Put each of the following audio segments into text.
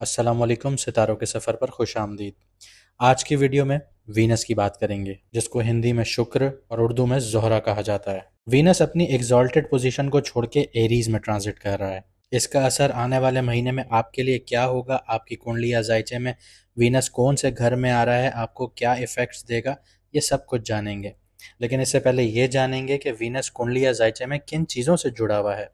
अस्सलामुअलैकुम सितारों के सफ़र पर खुश आमदीद। आज की वीडियो में वीनस की बात करेंगे, जिसको हिंदी में शुक्र और उर्दू में ज़ोहरा कहा जाता है। वीनस अपनी एग्जॉल्टेड पोजीशन को छोड़ के एरीज में ट्रांजिट कर रहा है। इसका असर आने वाले महीने में आपके लिए क्या होगा, आपकी कुंडली या जायचे में वीनस कौन से घर में आ रहा है, आपको क्या इफ़ेक्ट्स देगा, ये सब कुछ जानेंगे। लेकिन इससे पहले ये जानेंगे कि वीनस कुंडली या जायचे में किन चीज़ों से जुड़ा हुआ है,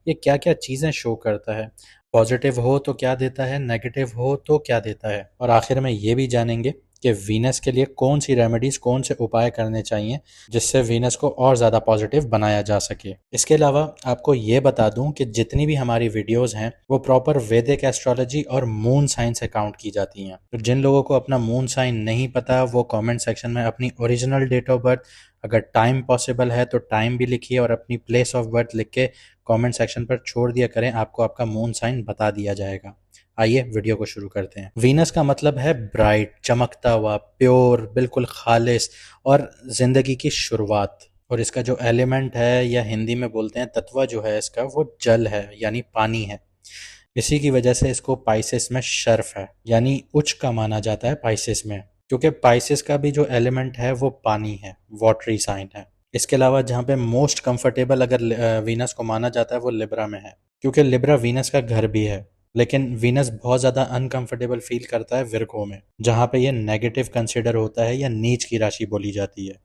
ये क्या क्या चीज़ें शो करता है, पॉजिटिव हो तो क्या देता है, नेगेटिव हो तो क्या देता है, और आखिर में ये भी जानेंगे कि वीनस के लिए कौन सी रेमेडीज, कौन से उपाय करने चाहिए जिससे वीनस को और ज़्यादा पॉजिटिव बनाया जा सके। इसके अलावा आपको ये बता दूं कि जितनी भी हमारी वीडियोस हैं वो प्रॉपर वैदिक एस्ट्रोलॉजी और मून साइन से काउंट की जाती हैं। तो जिन लोगों को अपना मून साइन नहीं पता वो कमेंट सेक्शन में अपनी ओरिजिनल डेट ऑफ बर्थ, अगर टाइम पॉसिबल है तो टाइम भी लिखिए, और अपनी प्लेस ऑफ बर्थ लिख के कमेंट सेक्शन पर छोड़ दिया करें, आपको आपका मून साइन बता दिया जाएगा। आइए वीडियो को शुरू करते हैं। वीनस का मतलब है ब्राइट, चमकता हुआ, प्योर, बिल्कुल खालिस और जिंदगी की शुरुआत। और इसका जो एलिमेंट है, या हिंदी में बोलते हैं तत्व जो है इसका, वो जल है, यानी पानी है। इसी की वजह से इसको पाइसेस में शर्फ है, यानी उच्च का माना जाता है पाइसेस में, क्योंकि पाइसेस का भी जो एलिमेंट है वो पानी है, वाटरी साइन है। इसके अलावा जहाँ पे मोस्ट कंफर्टेबल अगर वीनस को माना जाता है वो लिब्रा में है, क्योंकि लिब्रा वीनस का घर भी है। लेकिन वीनस बहुत ज़्यादा अनकंफर्टेबल फील करता है विर्गो में, जहाँ पे ये नेगेटिव कंसिडर होता है या नीच की राशि बोली जाती है।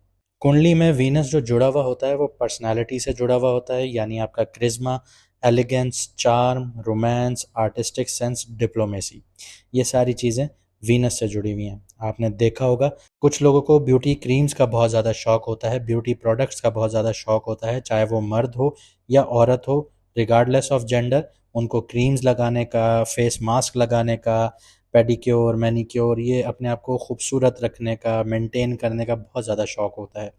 कुंडली में वीनस जो जुड़ा हुआ होता है वो पर्सनालिटी से जुड़ा हुआ होता है, यानी आपका charisma, elegance, charm, romance, artistic sense, diplomacy, ये सारी चीज़ें वीनस से जुड़ी हुई हैं। आपने देखा होगा कुछ लोगों को ब्यूटी क्रीम्स का बहुत ज़्यादा शौक होता है, ब्यूटी प्रोडक्ट्स का बहुत ज़्यादा शौक होता है, चाहे वो मर्द हो या औरत हो, रिगार्डलेस ऑफ जेंडर। उनको क्रीम्स लगाने का, फेस मास्क लगाने का, पेडिक्योर, मैनिक्योर, ये अपने आप को खूबसूरत रखने का, मेंटेन करने का बहुत ज़्यादा शौक होता है।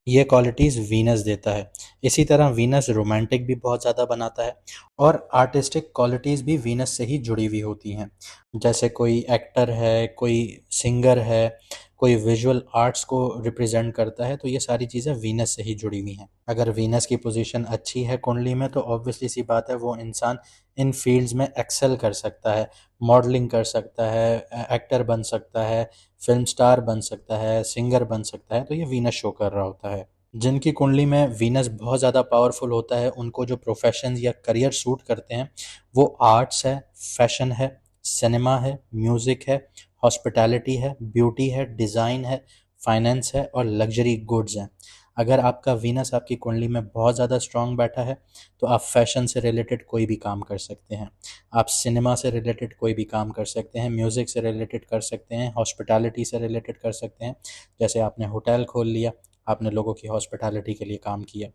ये क्वालिटीज़ वीनस देता है। इसी तरह वीनस रोमांटिक भी बहुत ज़्यादा बनाता है, और आर्टिस्टिक क्वालिटीज़ भी वीनस से ही जुड़ी हुई होती हैं। जैसे कोई एक्टर है, कोई सिंगर है, कोई विजुअल आर्ट्स को रिप्रेजेंट करता है, तो ये सारी चीज़ें वीनस से ही जुड़ी हुई हैं। अगर वीनस की पोजीशन अच्छी है कुंडली में तो ऑब्वियसली सी बात है वो इंसान इन फील्ड्स में एक्सेल कर सकता है, मॉडलिंग कर सकता है, एक्टर बन सकता है, फिल्म स्टार बन सकता है, सिंगर बन सकता है, तो ये वीनस शो कर रहा होता है। जिनकी कुंडली में वीनस बहुत ज़्यादा पावरफुल होता है, उनको जो प्रोफेशंस या करियर सूट करते हैं वो आर्ट्स है, फैशन है, सिनेमा है, म्यूज़िक है, हॉस्पिटैलिटी है, ब्यूटी है, डिज़ाइन है, फाइनेंस है और लग्जरी गुड्स हैं। अगर आपका वीनस आपकी कुंडली में बहुत ज़्यादा स्ट्रांग बैठा है तो आप फैशन से रिलेटेड कोई भी काम कर सकते हैं, आप सिनेमा से रिलेटेड कोई भी काम कर सकते हैं, म्यूज़िक से रिलेटेड कर सकते हैं, हॉस्पिटैलिटी से रिलेटेड कर सकते हैं। जैसे आपने होटल खोल लिया, आपने लोगों की हॉस्पिटैलिटी के लिए काम किया।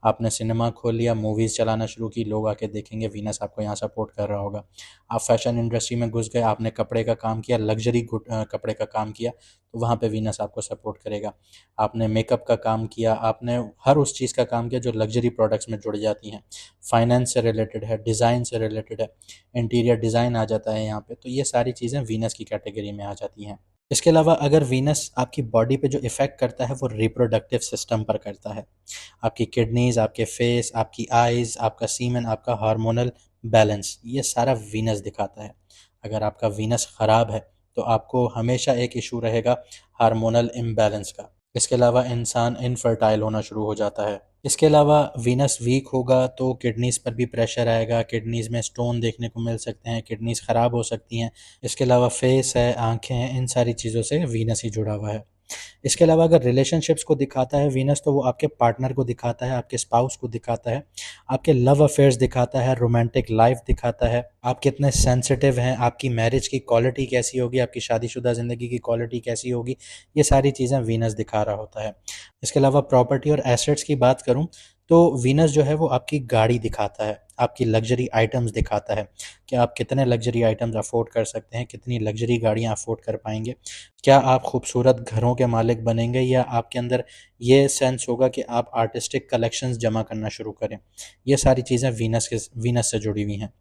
आपने सिनेमा खोल लिया, मूवीज़ चलाना शुरू की, लोग आके देखेंगे, वीनस आपको यहाँ सपोर्ट कर रहा होगा। आप फैशन इंडस्ट्री में घुस गए, आपने कपड़े का काम किया, लग्जरी कपड़े का काम किया, तो वहाँ पे वीनस आपको सपोर्ट करेगा। आपने मेकअप का काम किया, आपने हर उस चीज़ का काम किया जो लग्जरी प्रोडक्ट्स में जुड़ जाती हैं। फाइनेंस से रिलेटेड है, डिज़ाइन से रिलेटेड है, इंटीरियर डिज़ाइन आ जाता है यहाँ पे, तो ये सारी चीज़ें वीनस की कैटेगरी में आ जाती हैं। इसके अलावा अगर वीनस आपकी बॉडी पे जो इफ़ेक्ट करता है वो रिप्रोडक्टिव सिस्टम पर करता है। आपकी किडनीज़, आपके फेस, आपकी आइज़, आपका सीमेन, आपका हार्मोनल बैलेंस, ये सारा वीनस दिखाता है। अगर आपका वीनस ख़राब है तो आपको हमेशा एक इशू रहेगा हार्मोनल इम्बैलेंस का। इसके अलावा इंसान इनफर्टाइल होना शुरू हो जाता है। इसके अलावा वीनस वीक होगा तो किडनीज़ पर भी प्रेशर आएगा, किडनीज़ में स्टोन देखने को मिल सकते हैं, किडनीज़ ख़राब हो सकती हैं। इसके अलावा फेस है, आँखें हैं, इन सारी चीज़ों से वीनस ही जुड़ा हुआ है। इसके अलावा अगर रिलेशनशिप्स को दिखाता है वीनस, तो वो आपके पार्टनर को दिखाता है, आपके स्पाउस को दिखाता है, आपके लव अफेयर्स दिखाता है, रोमांटिक लाइफ दिखाता है, आप कितने सेंसिटिव हैं, आपकी मैरिज की क्वालिटी कैसी होगी, आपकी शादीशुदा ज़िंदगी की क्वालिटी कैसी होगी, ये सारी चीज़ें वीनस दिखा रहा होता है। इसके अलावा प्रॉपर्टी और एसेट्स की बात करूँ तो वीनस जो है वो आपकी गाड़ी दिखाता है, आपकी लग्जरी आइटम्स दिखाता है कि आप कितने लग्जरी आइटम्स अफोर्ड कर सकते हैं, कितनी लग्जरी गाड़ियाँ अफोर्ड कर पाएंगे, क्या आप खूबसूरत घरों के मालिक बनेंगे, या आपके अंदर ये सेंस होगा कि आप आर्टिस्टिक कलेक्शंस जमा करना शुरू करें। ये सारी चीज़ें वीनस से जुड़ी हुई हैं।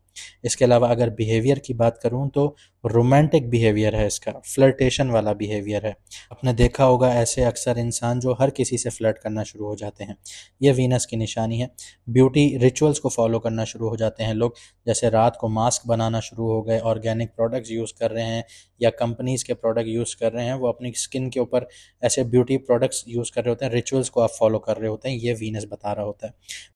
इसके अलावा अगर बिहेवियर की बात करूँ तो रोमांटिक बिहेवियर है इसका, फ्लर्टेशन वाला बिहेवियर है। आपने देखा होगा ऐसे अक्सर इंसान जो हर किसी से फ्लर्ट करना शुरू हो जाते हैं, ये वीनस की निशानी है। ब्यूटी रिचुअल्स को फॉलो करना शुरू हो जाते हैं लोग, जैसे रात को मास्क बनाना शुरू हो गए, ऑर्गेनिक प्रोडक्ट्स यूज़ कर रहे हैं या कंपनीज़ के प्रोडक्ट यूज़ कर रहे हैं, वो अपनी स्किन के ऊपर ऐसे ब्यूटी प्रोडक्ट्स यूज़ कर रहे होते हैं, रिचुअल्स को आप फॉलो कर रहे होते हैं, ये वीनस बता रहा होता है।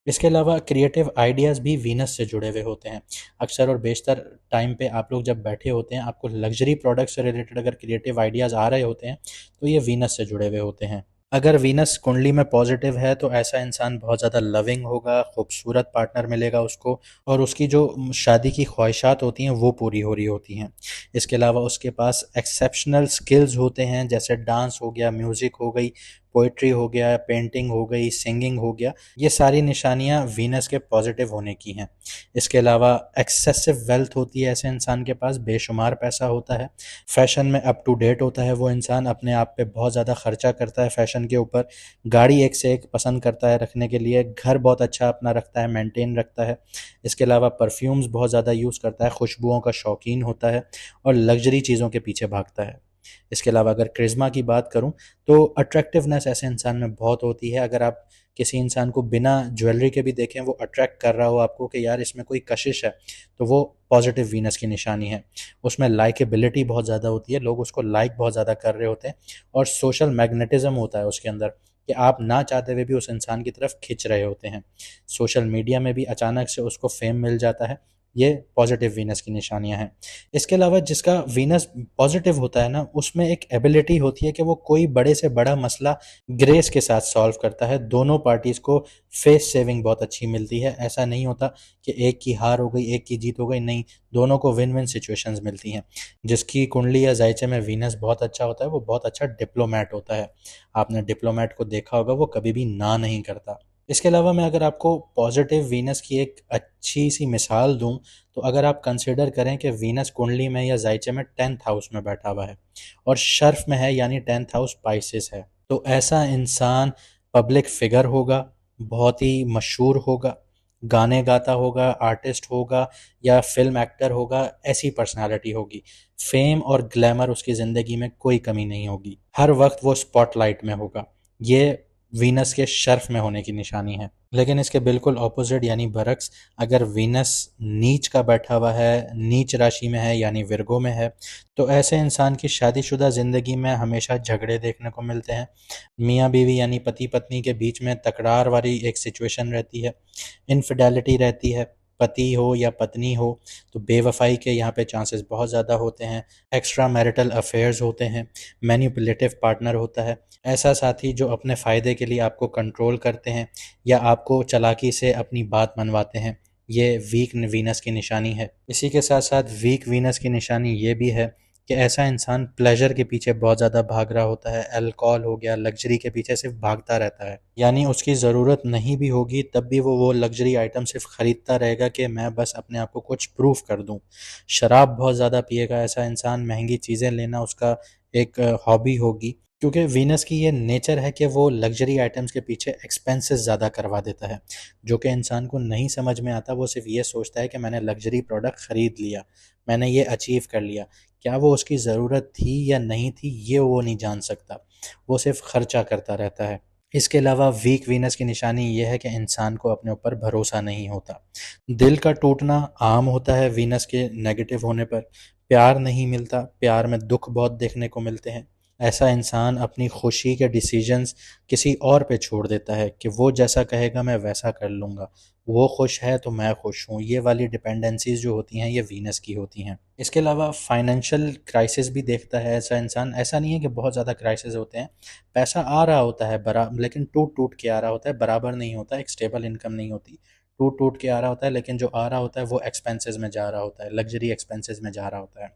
इसके अलावा क्रिएटिव आइडियाज़ भी वीनस से जुड़े हुए होते हैं। अक्सर और बेशतर टाइम पे आप लोग जब बैठे होते हैं, आपको लग्जरी प्रोडक्ट्स से रिलेटेड अगर क्रिएटिव आइडियाज़ आ रहे होते हैं, तो ये वीनस से जुड़े हुए होते हैं। अगर वीनस कुंडली में पॉजिटिव है तो ऐसा इंसान बहुत ज़्यादा लविंग होगा, खूबसूरत पार्टनर मिलेगा उसको, और उसकी जो शादी की ख्वाहिशात होती हैं वो पूरी हो रही होती हैं। इसके अलावा उसके पास एक्सेप्शनल स्किल्स होते हैं, जैसे डांस हो गया, म्यूज़िक हो गई, पोइट्री हो गया, पेंटिंग हो गई, सिंगिंग हो गया। ये सारी निशानियाँ वीनस के पॉजिटिव होने की हैं। इसके अलावा एक्सेसिव वेल्थ होती है ऐसे इंसान के पास, बेशुमार पैसा होता है, फैशन में अप टू डेट होता है वो इंसान, अपने आप पे बहुत ज़्यादा खर्चा करता है फैशन के ऊपर, गाड़ी एक से एक पसंद करता है रखने के लिए, घर बहुत अच्छा अपना रखता है, मेंटेन रखता है। इसके अलावा परफ्यूम्स बहुत ज़्यादा यूज़ करता है, खुशबुओं का शौकीन होता है और लग्जरी चीज़ों के पीछे भागता है। इसके अलावा अगर क्रिज्मा की बात करूं तो अट्रैक्टिवनेस ऐसे इंसान में बहुत होती है। अगर आप किसी इंसान को बिना ज्वेलरी के भी देखें, वो अट्रैक्ट कर रहा हो आपको कि यार इसमें कोई कशिश है, तो वो पॉजिटिव वीनस की निशानी है। उसमें लाइकेबिलिटी बहुत ज़्यादा होती है, लोग उसको लाइक बहुत ज़्यादा कर रहे होते हैं, और सोशल मैग्नेटिज्म होता है उसके अंदर कि आप ना चाहते हुए भी उस इंसान की तरफ खिंच रहे होते हैं। सोशल मीडिया में भी अचानक से उसको फेम मिल जाता है। ये पॉजिटिव वीनस की निशानियां हैं। इसके अलावा जिसका वीनस पॉजिटिव होता है ना, उसमें एक एबिलिटी होती है कि वो कोई बड़े से बड़ा मसला ग्रेस के साथ सॉल्व करता है। दोनों पार्टीज को फेस सेविंग बहुत अच्छी मिलती है। ऐसा नहीं होता कि एक की हार हो गई एक की जीत हो गई, नहीं, दोनों को विन विन सिचुएशंस मिलती हैं। जिसकी कुंडली या जायचे में वीनस बहुत अच्छा होता है, वो बहुत अच्छा डिप्लोमैट होता है। आपने डिप्लोमैट को देखा होगा, वो कभी भी ना नहीं करता। इसके अलावा मैं अगर आपको पॉजिटिव वीनस की एक अच्छी सी मिसाल दूं, तो अगर आप कंसिडर करें कि वीनस कुंडली में या जायचे में 10th हाउस में बैठा हुआ है और शर्फ में है, यानी 10th हाउस पाइसेस है, तो ऐसा इंसान पब्लिक फिगर होगा, बहुत ही मशहूर होगा, गाने गाता होगा, आर्टिस्ट होगा या फिल्म एक्टर होगा, ऐसी पर्सनालिटी होगी। फेम और ग्लैमर उसकी ज़िंदगी में कोई कमी नहीं होगी, हर वक्त वो स्पॉटलाइट में होगा। ये वीनस के शर्फ में होने की निशानी है। लेकिन इसके बिल्कुल ऑपोजिट यानी बरक्स, अगर वीनस नीच का बैठा हुआ है, नीच राशि में है यानी विर्गो में है, तो ऐसे इंसान की शादीशुदा ज़िंदगी में हमेशा झगड़े देखने को मिलते हैं। मियाँ बीवी यानी पति पत्नी के बीच में तकरार वाली एक सिचुएशन रहती है, इनफिडेलिटी रहती है, पति हो या पत्नी हो तो बेवफाई के यहाँ पे चांसेस बहुत ज़्यादा होते हैं, एक्स्ट्रा मैरिटल अफेयर्स होते हैं, मैनिपुलेटिव पार्टनर होता है, ऐसा साथी जो अपने फ़ायदे के लिए आपको कंट्रोल करते हैं या आपको चालाकी से अपनी बात मनवाते हैं। ये वीक वीनस की निशानी है। इसी के साथ साथ वीक वीनस की निशानी ये भी है कि ऐसा इंसान प्लेजर के पीछे बहुत ज़्यादा भाग रहा होता है, अल्कोहल हो गया, लग्जरी के पीछे सिर्फ भागता रहता है। यानी उसकी ज़रूरत नहीं भी होगी तब भी वो लग्जरी आइटम सिर्फ ख़रीदता रहेगा कि मैं बस अपने आप को कुछ प्रूफ कर दूं। शराब बहुत ज़्यादा पिएगा ऐसा इंसान, महंगी चीज़ें लेना उसका एक हॉबी होगी, क्योंकि वीनस की ये नेचर है कि वो लग्जरी आइटम्स के पीछे एक्सपेंसेस ज़्यादा करवा देता है, जो कि इंसान को नहीं समझ में आता। वो सिर्फ ये सोचता है कि मैंने लग्जरी प्रोडक्ट ख़रीद लिया, मैंने ये अचीव कर लिया। क्या वो उसकी ज़रूरत थी या नहीं थी, ये वो नहीं जान सकता, वो सिर्फ खर्चा करता रहता है। इसके अलावा वीक वीनस की निशानी ये है कि इंसान को अपने ऊपर भरोसा नहीं होता। दिल का टूटना आम होता है वीनस के नेगेटिव होने पर। प्यार नहीं मिलता, प्यार में दुख बहुत देखने को मिलते हैं। ऐसा इंसान अपनी खुशी के डिसीजंस किसी और पे छोड़ देता है कि वो जैसा कहेगा मैं वैसा कर लूँगा, वो खुश है तो मैं खुश हूँ। ये वाली डिपेंडेंसीज जो होती हैं ये वीनस की होती हैं। इसके अलावा फाइनेंशियल क्राइसिस भी देखता है ऐसा इंसान। ऐसा नहीं है कि बहुत ज़्यादा क्राइसिस होते हैं, पैसा आ रहा होता है लेकिन टूट टूट के आ रहा होता है, बराबर नहीं होता, एक स्टेबल इनकम नहीं होती। टूट टूट के आ रहा होता है, लेकिन जो आ रहा होता है वो एक्सपेंसेस में जा रहा होता है, लग्जरी एक्सपेंसेस में जा रहा होता है।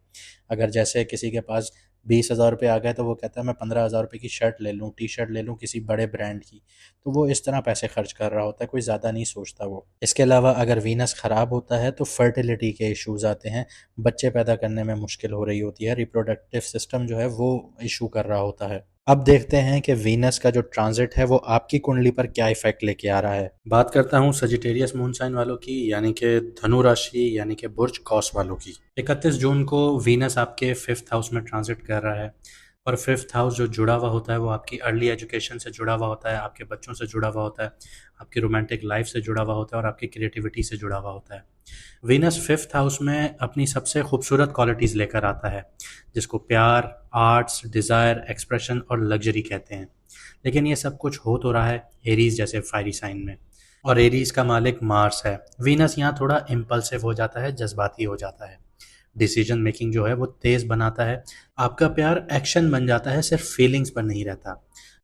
अगर जैसे किसी के पास 20,000 रुपये आ गए तो वो कहता है मैं 15,000 रुपये की शर्ट ले लूँ, टी शर्ट ले लूँ किसी बड़े ब्रांड की, तो वो इस तरह पैसे खर्च कर रहा होता है, कोई ज़्यादा नहीं सोचता वो। इसके अलावा अगर वीनस ख़राब होता है तो फर्टिलिटी के इश्यूज़ आते हैं, बच्चे पैदा करने में मुश्किल हो रही होती है, रिप्रोडक्टिव सिस्टम जो है वो इशू कर रहा होता है। अब देखते हैं कि वीनस का जो ट्रांजिट है वो आपकी कुंडली पर क्या इफेक्ट लेके आ रहा है। बात करता हूँ सजिटेरियस मून साइन वालों की, यानी कि धनु राशि, यानी कि बुर्ज कौस वालों की। 31 जून को वीनस आपके 5th हाउस में ट्रांजिट कर रहा है, और 5th हाउस जो जुड़ा हुआ होता है वो आपकी अर्ली एजुकेशन से जुड़ा हुआ होता है, आपके बच्चों से जुड़ा हुआ होता है, आपकी रोमांटिक लाइफ से जुड़ा हुआ होता है, और आपकी क्रिएटिविटी से जुड़ा हुआ होता है। वीनस 5th हाउस में अपनी सबसे खूबसूरत क्वालिटीज़ लेकर आता है, जिसको प्यार, आर्ट्स, डिज़ायर, एक्सप्रेशन और लग्जरी कहते हैं। लेकिन ये सब कुछ हो तो रहा है एरीज जैसे फायरी साइन में, और एरीज का मालिक मार्स है। वीनस यहाँ थोड़ा इम्पल्सिव हो जाता है, जज्बाती हो जाता है। डिसीजन मेकिंग जो है वो तेज़ बनाता है। आपका प्यार एक्शन बन जाता है, सिर्फ फीलिंग्स पर नहीं रहता।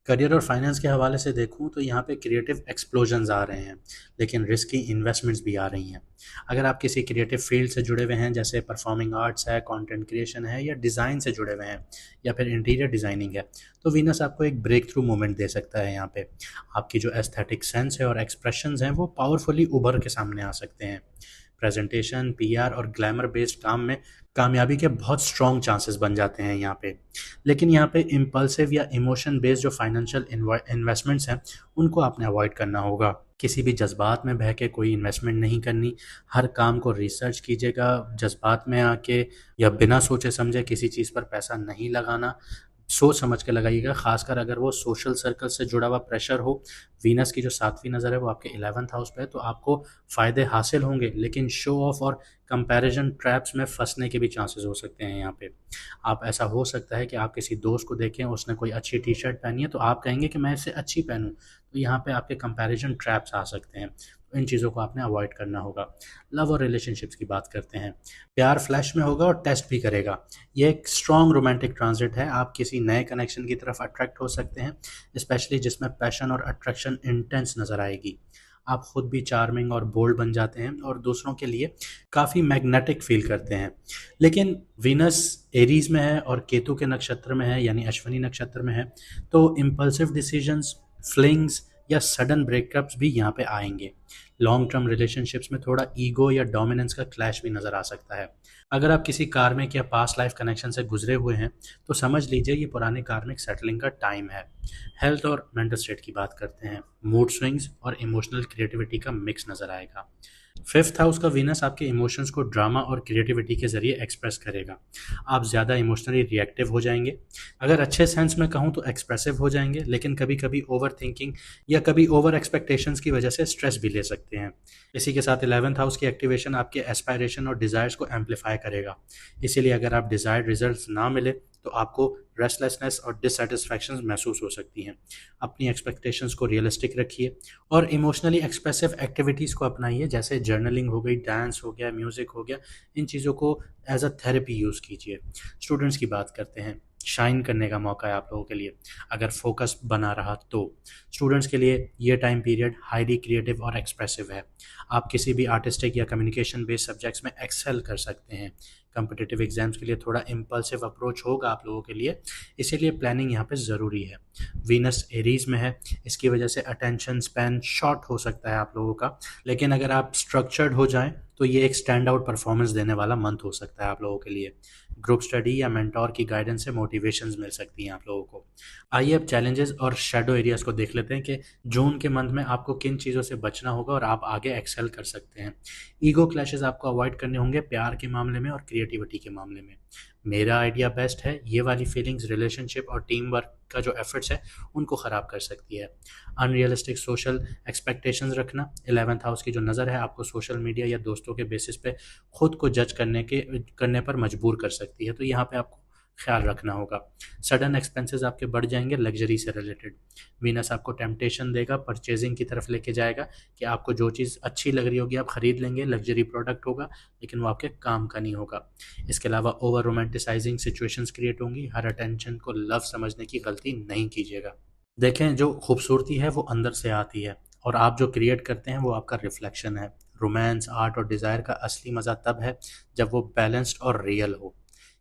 करियर और फाइनेंस के हवाले से देखूं तो यहाँ पे क्रिएटिव एक्सप्लोजन्स आ रहे हैं, लेकिन रिस्की इन्वेस्टमेंट्स भी आ रही हैं। अगर आप किसी क्रिएटिव फील्ड से जुड़े हुए हैं, जैसे परफॉर्मिंग आर्ट्स है, कंटेंट क्रिएशन है, या डिज़ाइन से जुड़े हुए हैं, या फिर इंटीरियर डिज़ाइनिंग है, तो वीनस आपको एक ब्रेक थ्रू मोमेंट दे सकता है। यहाँ पे आपकी जो एस्थेटिक सेंस है और एक्सप्रेशंस हैं वो पावरफुली उभर के सामने आ सकते हैं। प्रेजेंटेशन, पीआर और ग्लैमर बेस्ड काम में कामयाबी के बहुत स्ट्रॉन्ग चांसेस बन जाते हैं यहाँ पे। लेकिन यहाँ पे इम्पल्सिव या इमोशन बेस्ड जो फाइनेंशियल इन्वेस्टमेंट्स हैं उनको आपने अवॉइड करना होगा। किसी भी जज्बात में बह के कोई इन्वेस्टमेंट नहीं करनी। हर काम को रिसर्च कीजिएगा, जज्बात में आके या बिना सोचे समझे किसी चीज़ पर पैसा नहीं लगाना। सोच समझ के लगाइएगा, खासकर अगर वो सोशल सर्कल से जुड़ा हुआ प्रेशर हो। वीनस की जो 7वीं नज़र है वो आपके 11th हाउस पे है, तो आपको फ़ायदे हासिल होंगे, लेकिन शो ऑफ और कंपैरिजन ट्रैप्स में फंसने के भी चांसेस हो सकते हैं यहाँ पे। आप ऐसा हो सकता है कि आप किसी दोस्त को देखें, उसने कोई अच्छी टी शर्ट पहनी है तो आप कहेंगे कि मैं इससे अच्छी पहनूं, तो यहाँ पे आपके कंपैरिजन ट्रैप्स आ सकते हैं। तो इन चीज़ों को आपने अवॉइड करना होगा। लव और रिलेशनशिप्स की बात करते हैं। प्यार फ्लैश में होगा और टेस्ट भी करेगा। ये एक स्ट्रॉन्ग रोमांटिक ट्रांजिट है। आप किसी नए कनेक्शन की तरफ अट्रैक्ट हो सकते हैं, स्पेशली जिसमें पैशन और अट्रैक्शन इंटेंस नज़र आएगी। आप खुद भी चार्मिंग और बोल्ड बन जाते हैं और दूसरों के लिए काफ़ी मैग्नेटिक फील करते हैं। लेकिन वीनस एरीज में है और केतु के नक्षत्र में है, यानी अश्विनी नक्षत्र में है, तो इम्पल्सिव डिसीजंस, फ्लिंग्स या सडन ब्रेकअप्स भी यहाँ पे आएंगे। लॉन्ग टर्म रिलेशनशिप्स में थोड़ा ईगो या डोमिनेंस का क्लैश भी नज़र आ सकता है। अगर आप किसी कार्मिक या पास्ट लाइफ कनेक्शन से गुजरे हुए हैं तो समझ लीजिए ये पुराने कार्मिक सेटलिंग का टाइम है। हेल्थ और मेंटल स्टेट की बात करते हैं। मूड स्विंग्स और इमोशनल क्रिएटिविटी का मिक्स नज़र आएगा। 5th हाउस का वीनस आपके इमोशंस को ड्रामा और क्रिएटिविटी के जरिए एक्सप्रेस करेगा। आप ज़्यादा इमोशनली रिएक्टिव हो जाएंगे। अगर अच्छे सेंस में कहूँ तो एक्सप्रेसिव हो जाएंगे, लेकिन कभी कभी ओवर थिंकिंग या कभी ओवर एक्सपेक्टेशंस की वजह से स्ट्रेस भी ले सकते हैं। इसी के साथ 11th हाउस की एक्टिवेशन आपके एस्पायरेशन और डिज़ायर्स को एम्पलीफाई करेगा। इसीलिए अगर आप डिज़ायर्ड रिजल्ट्स ना मिले तो आपको रेस्टलेसनेस और डिससेटिस्फैक्शन महसूस हो सकती हैं। अपनी एक्सपेक्टेशंस को रियलिस्टिक रखिए और इमोशनली एक्सप्रेसिव एक्टिविटीज़ को अपनाइए, जैसे जर्नलिंग हो गई, डांस हो गया, म्यूज़िक हो गया। इन चीज़ों को एज अ थेरेपी यूज़ कीजिए। स्टूडेंट्स की बात करते हैं। शाइन करने का मौका है आप लोगों के लिए, अगर फोकस बना रहा तो। स्टूडेंट्स के लिए ये टाइम पीरियड हाईली क्रिएटिव और एक्सप्रेसिव है। आप किसी भी आर्टिस्टिक या कम्युनिकेशन बेस्ड सब्जेक्ट्स में एक्सेल कर सकते हैं। कम्पिटिटिव एग्जाम्स के लिए थोड़ा इम्पल्सिव अप्रोच होगा आप लोगों के लिए, इसीलिए प्लानिंग यहाँ पे ज़रूरी है। वीनस एरीज में है, इसकी वजह से अटेंशन स्पैन शॉर्ट हो सकता है आप लोगों का, लेकिन अगर आप स्ट्रक्चर्ड हो जाएं तो ये एक स्टैंड आउट परफॉर्मेंस देने वाला मंथ हो सकता है आप लोगों के लिए। ग्रुप स्टडी या मेंटोर की गाइडेंस से मोटिवेशंस मिल सकती हैं आप लोगों को। आइए अब चैलेंजेस और शेडो एरियाज को देख लेते हैं कि जून के मंथ में आपको किन चीज़ों से बचना होगा और आप आगे एक्सेल कर सकते हैं। ईगो क्लैशेस आपको अवॉइड करने होंगे प्यार के मामले में और क्रिएटिविटी के मामले में। मेरा आइडिया बेस्ट है, ये वाली फीलिंग्स रिलेशनशिप और टीम वर्क का जो एफर्ट्स है उनको ख़राब कर सकती है। अनरियलिस्टिक सोशल एक्सपेक्टेशंस रखना। 11th हाउस की जो नज़र है आपको सोशल मीडिया या दोस्तों के बेसिस पे खुद को जज करने पर मजबूर कर सकती है, तो यहाँ पे आपको ख्याल रखना होगा। सडन एक्सपेंसेस आपके बढ़ जाएंगे लग्जरी से रिलेटेड। वीनस आपको टेम्पटेशन देगा, परचेजिंग की तरफ लेके जाएगा कि आपको जो चीज़ अच्छी लग रही होगी आप ख़रीद लेंगे, लग्जरी प्रोडक्ट होगा, लेकिन वो आपके काम का नहीं होगा। इसके अलावा ओवर रोमांटिसाइजिंग सिचुएशंस क्रिएट होंगी। हर अटेंशन को लव समझने की गलती नहीं कीजिएगा। देखें, जो खूबसूरती है वो अंदर से आती है और आप जो क्रिएट करते हैं वो आपका रिफ्लेक्शन है। रोमांस, आर्ट और डिज़ायर का असली मज़ा तब है जब वो बैलेंस्ड और रियल हो।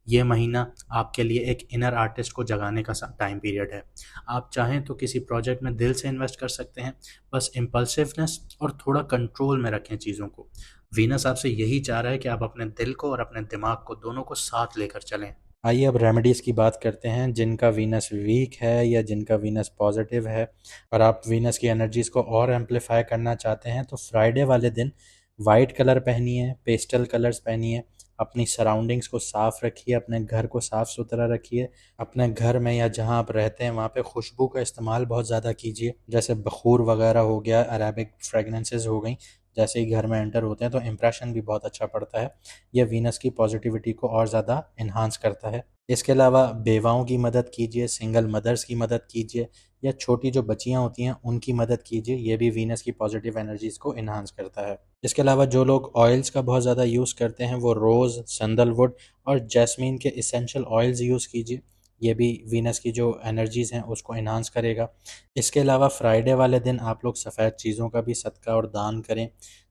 ये महीना आपके लिए एक इनर आर्टिस्ट को जगाने का टाइम पीरियड है। आप चाहें तो किसी प्रोजेक्ट में दिल से इन्वेस्ट कर सकते हैं, बस इम्पल्सिवनेस और थोड़ा कंट्रोल में रखें चीज़ों को। वीनस आपसे यही चाह रहा है कि आप अपने दिल को और अपने दिमाग को दोनों को साथ लेकर चलें। आइए अब रेमेडीज़ की बात करते हैं। जिनका वीनस वीक है या जिनका वीनस पॉजिटिव है और आप वीनस की एनर्जीज़ को और एम्पलीफाई करना चाहते हैं, तो फ्राइडे वाले दिन वाइट कलर पहनिए, पेस्टल कलर्स पहनिए, अपनी सराउंडिंग्स को साफ़ रखिए, अपने घर को साफ़ सुथरा रखिए। अपने घर में या जहाँ आप रहते हैं वहाँ पे खुशबू का इस्तेमाल बहुत ज़्यादा कीजिए, जैसे बखूर वगैरह हो गया, अरेबिक फ्रेगनेंसेस हो गई। जैसे ही घर में एंटर होते हैं तो इम्प्रेशन भी बहुत अच्छा पड़ता है। यह वीनस की पॉजिटिविटी को और ज़्यादा इन्हांस करता है। इसके अलावा बेवाओं की मदद कीजिए, सिंगल मदर्स की मदद कीजिए या छोटी जो बच्चियाँ होती हैं उनकी मदद कीजिए। ये भी वीनस की पॉजिटिव एनर्जीज़ को इन्हांस करता है। इसके अलावा जो लोग ऑयल्स का बहुत ज़्यादा यूज़ करते हैं वो रोज़, सैंडलवुड और जैस्मीन के एसेंशियल ऑयल्स यूज़ कीजिए। ये भी वीनस की जो एनर्जीज़ हैं उसको इन्हांस करेगा। इसके अलावा फ्राइडे वाले दिन आप लोग सफ़ेद चीज़ों का भी सदका और दान करें।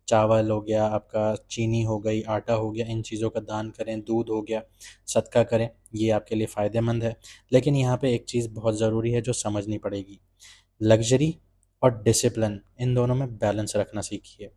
चावल हो गया आपका, चीनी हो गई, आटा हो गया, इन चीज़ों का दान करें, दूध हो गया, सदका करें। ये आपके लिए फ़ायदेमंद है। लेकिन यहाँ पे एक चीज़ बहुत ज़रूरी है जो समझनी पड़ेगी। लग्ज़री और डिसिप्लिन, इन दोनों में बैलेंस रखना सीखिए,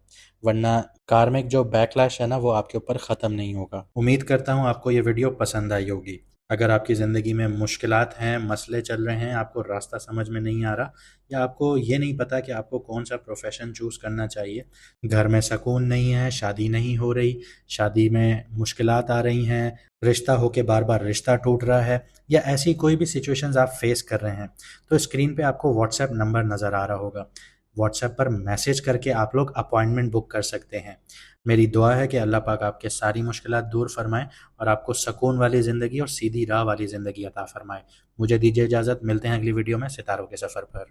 वरना कार्मिक जो बैकलैश है ना वो आपके ऊपर ख़त्म नहीं होगा। उम्मीद करता हूँ आपको ये वीडियो पसंद आई होगी। अगर आपकी ज़िंदगी में मुश्किलात हैं, मसले चल रहे हैं, आपको रास्ता समझ में नहीं आ रहा या आपको ये नहीं पता कि आपको कौन-सा प्रोफ़ेशन चूज़ करना चाहिए, घर में सुकून नहीं है, शादी नहीं हो रही, शादी में मुश्किलात आ रही हैं, रिश्ता होके बार-बार रिश्ता टूट रहा है या ऐसी कोई भी सिचुएशंस आप फ़ेस कर रहे हैं, तो स्क्रीन पे आपको व्हाट्सएप नंबर नज़र आ रहा होगा। व्हाट्सएप पर मैसेज करके आप लोग अपॉइंटमेंट बुक कर सकते हैं। मेरी दुआ है कि अल्लाह पाक आपके सारी मुश्किलात दूर फरमाए और आपको सुकून वाली ज़िंदगी और सीधी राह वाली ज़िंदगी अता फरमाए। मुझे दीजिए इजाज़त, मिलते हैं अगली वीडियो में सितारों के सफ़र पर।